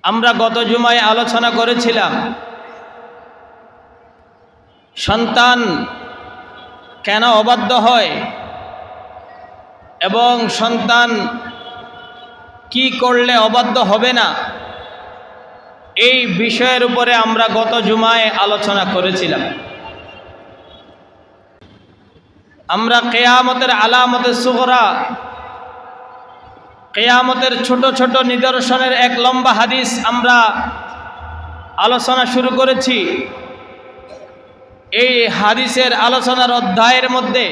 আমরা গত জুমায় আলোচনা করেছিলাম সন্তান কেন অবাধ্য হয় এবং সন্তান কি করলে অবাধ্য হবে না, এই বিষয়ের উপরে আমরা গত জুমায় আলোচনা করেছিলাম। আমরা কিয়ামতের আলামতে সুগরা, কিয়ামতের ছোট ছোট নিদর্শনের এক লম্বা হাদিস আমরা আলোচনা শুরু করেছি। এই হাদিসের আলোচনার অধ্যায়ের মধ্যে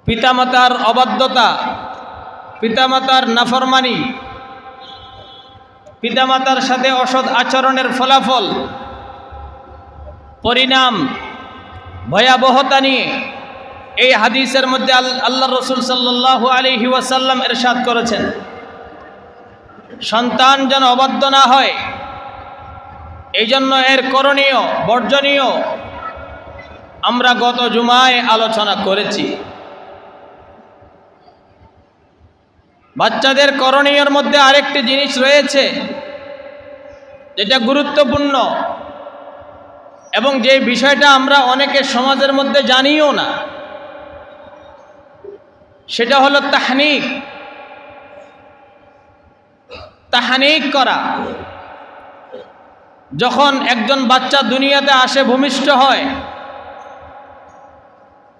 পিতামাতার অবাধ্যতা, পিতামাতার নাফরমানি, পিতামাতার সাথে অসৎ আচরণের ফলাফল, পরিণাম, ভয়াবহতা নিয়ে এই হাদিসের মধ্যে আল্লাহ রসুল সাল্লাল্লাহু আলাইহি ওয়াসাল্লাম ইরশাদ করেছেন, সন্তান যেন অবাধ্য না হয় এই জন্য এর করণীয় বর্জনীয় আমরা গত জুমায় আলোচনা করেছি। বাচ্চাদের করণীয়ের মধ্যে আরেকটি জিনিস রয়েছে যেটা গুরুত্বপূর্ণ এবং যে বিষয়টা আমরা অনেকে সমাজের মধ্যে জানিও না, সেটা হলো তাহনিক। তাহনিক করা। যখন একজন বাচ্চা দুনিয়াতে আসে, ভূমিষ্ঠ হয়,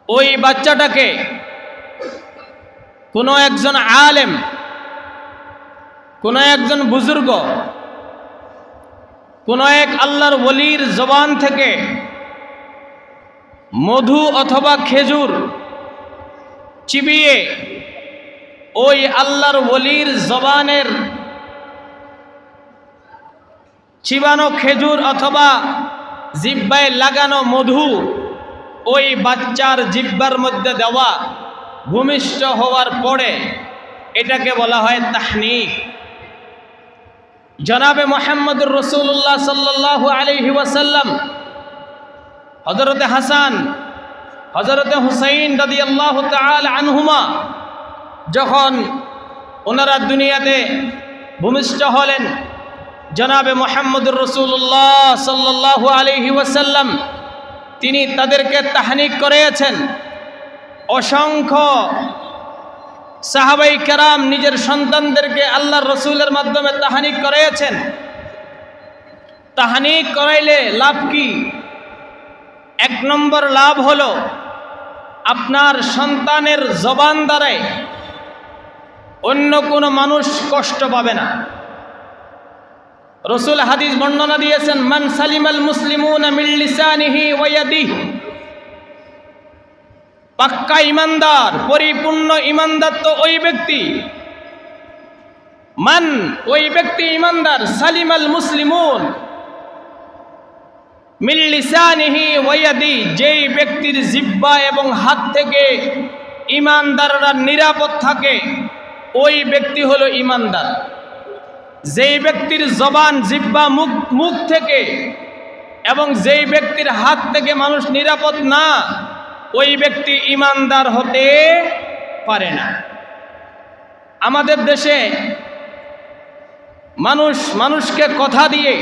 ওই বাচ্চাটাকে কোনো একজন আলেম, কোনো একজন বুজুর্গ, কোনো এক আল্লাহর ওলির জবান থেকে মধু অথবা খেজুর চিবিয়ে ওই আল্লাহর ওলির জবানের চিবানো খেজুর অথবা জিহ্বায় লাগানো মধু ওই বাচ্চার জিহ্বার মধ্যে দেওয়া ভূমিষ্ঠ হওয়ার পরে এটাকে বলা হয় তাহনিক। জনাবে মুহাম্মদুর রাসূলুল্লাহ সাল্লাল্লাহু আলাইহি ওয়াসাল্লাম হযরতে হাসান, হযরতে হুসাইন রাদিয়াল্লাহু তাআলা আনহুমা যখন ওনারা দুনিয়াতে ভূমিষ্ঠ হলেন, জনাবে মুহাম্মদুর রাসূলুল্লাহ সাল্লাল্লাহু আলাইহি ওয়াসাল্লাম তিনি তাদেরকে তাহনিক করেছেন। অসংখ্য সাহাবাই কেরাম নিজের সন্তানদেরকে আল্লাহর রসুলের মাধ্যমে তাহনিক করেছেন। তাহনিক করাইলে লাভ কি? এক নম্বর লাভ হলো আপনার সন্তানের জবান দ্বারায় অন্য কোনো মানুষ কষ্ট পাবে না। রসুল হাদিস বর্ণনা দিয়েছেন, মান সালিমাল মুসলিমুনা মিন লিসানিহি ওয়া ইয়াদিহি। পাক্কা ইমানদার, পরিপূর্ণ ইমানদার তো ওই ব্যক্তি, মান ওই ব্যক্তি ইমানদার, সালিমাল মুসলিমুন মিন লিসানিহি ওয়া ইয়াদিহি, যেই ব্যক্তির জিহ্বা এবং হাত থেকে ইমানদাররা নিরাপদ থাকে ওই ব্যক্তি হলো ইমানদার। যেই ব্যক্তির জবান, জিহ্বা, মুখ থেকে এবং যেই ব্যক্তির হাত থেকে মানুষ নিরাপদ না, ওই ব্যক্তি ইমানদার হতে পারে না। আমাদের দেশে মানুষকে কথা দিয়ে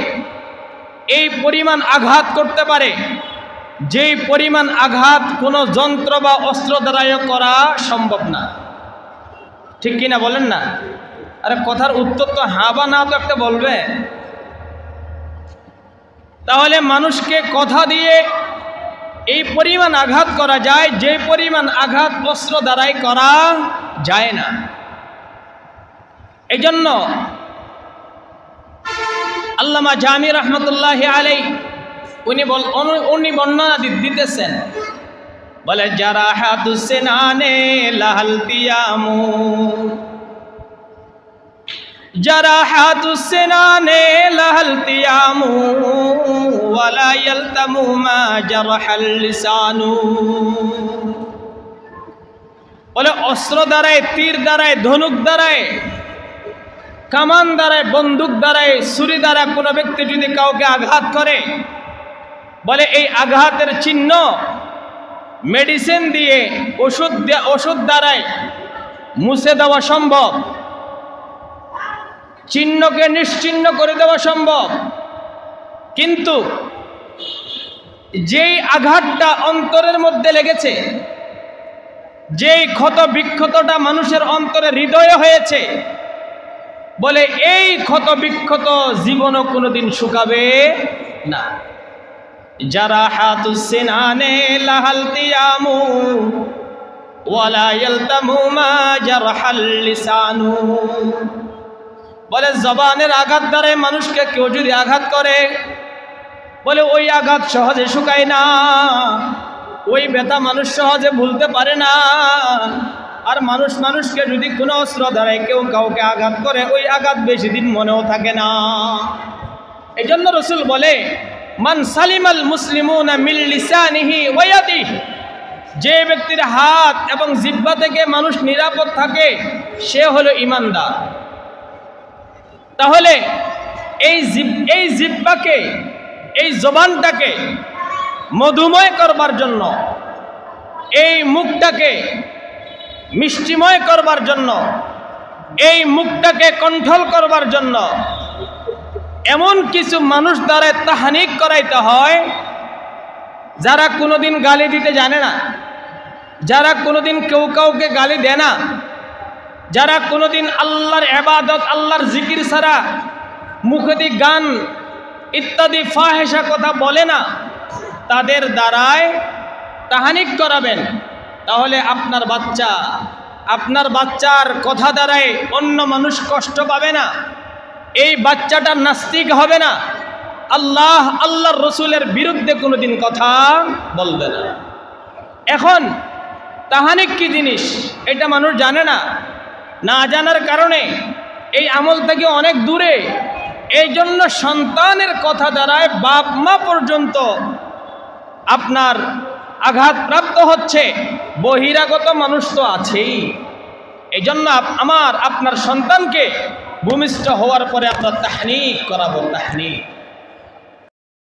এই পরিমাণ আঘাত করতে পারে, যেই পরিমাণ আঘাত কোনো যন্ত্র বা অস্ত্র দ্বারাও করা সম্ভব না। ঠিক কিনা বলেন না? আরে কথার উত্তর তো হ্যাঁ বা না তো একটা বলবে। তাহলে মানুষকে কথা দিয়ে এই পরিমাণ আঘাত করা যায়, যে পরিমাণ আঘাত অস্ত্র দ্বারাই করা যায় না। এই জন্য আল্লামা জামি রহমতুল্লাহি আলাইহি উনি বর্ণনা দিতেছেন, বলে জারাহাতুস সিনানে লাহালতিয়ামু, জারাহাতুস সিনানে লাহালতিয়ামু ওয়ালা ইয়ালতামু মা জারহাল লিসানু। বলে অস্ত্র দ্বারায়, তীর দ্বারায়, ধনুক দ্বারায়, কামান দ্বারায়, বন্দুক দ্বারায়, ছুরি দ্বারা কোনো ব্যক্তি যদি কাউকে আঘাত করে, বলে এই আঘাতের চিহ্ন মেডিসিন দিয়ে, ওষুধ দ্বারায় মুছে দেওয়া সম্ভব, চিহ্নকে নিশ্চিহ্ন করে দেওয়া সম্ভব, কিন্তু যেই আঘাতটা অন্তরের মধ্যে লেগেছে, যেই ক্ষত বিক্ষতটা মানুষের অন্তরে হৃদয়ে হয়েছে, বলে এই ক্ষত বিক্ষত জীবনও কোনোদিন শুকাবে না। যারা হাতুস সিনানে লাহালতিয়ামু ওয়ালা ইয়ালতামু মা জারহাল লিসানু। বলে জবানের আঘাত দ্বারা মানুষকে কেউ যদি আঘাত করে, বলে ওই আঘাত সহজে শুকায় না, ওই ব্যথা মানুষ সহজে ভুলতে পারে না। আর মানুষকে যদি কোনো অস্ত্র দ্বারায় কেউ কাউকে আঘাত করে, ওই আঘাত বেশি দিন মনেও থাকে না। এই জন্য রসুল বলে, মান সালিমাল মুসলিমুনা মিন লিসানিহি ওয়া ইয়াদিহি, যে ব্যক্তির হাত এবং জিহ্বা থেকে মানুষ নিরাপদ থাকে সে হলো ঈমানদার। তাহলে এই জিহ্বাকে, এই জবানটাকে মধুময় করবার জন্য, এই মুখটাকে মিষ্টিময় করবার জন্য, এই মুখটাকে কন্ট্রোল করবার জন্য এমন কিছু মানুষ দ্বারা তাহনিক করাইতে হয় যারা কোনোদিন গালি দিতে জানে না, যারা কোনোদিন কেউ কাউকে গালি দেয় না, যারা কোনোদিন আল্লাহর ইবাদত, আল্লাহর জিকির ছাড়া মুখেদি গান ইত্যাদি ফাহেসা কথা বলে না, তাদের দ্বারায় তাহনিক করাবেন। তাহলে আপনার বাচ্চার কথা দ্বারাই অন্য মানুষ কষ্ট পাবে না, এই বাচ্চাটা নাস্তিক হবে না, আল্লাহর রসুলের বিরুদ্ধে কোনোদিন কথা বলবে না। এখন তাহনিক কি জিনিস এটা মানুষ জানে না, না জানার কারণে এই আমল থেকে অনেক দূরে। এই জন্য সন্তানের কথা দ্বারায় বাপ মা পর্যন্ত আপনার আঘাতপ্রাপ্ত হচ্ছে, বহিরাগত মানুষ তো আছেই। এই জন্য আপনার সন্তানকে ভূমিষ্ঠ হওয়ার পরে আপনার তাহনিক করাবো, তাহনিক।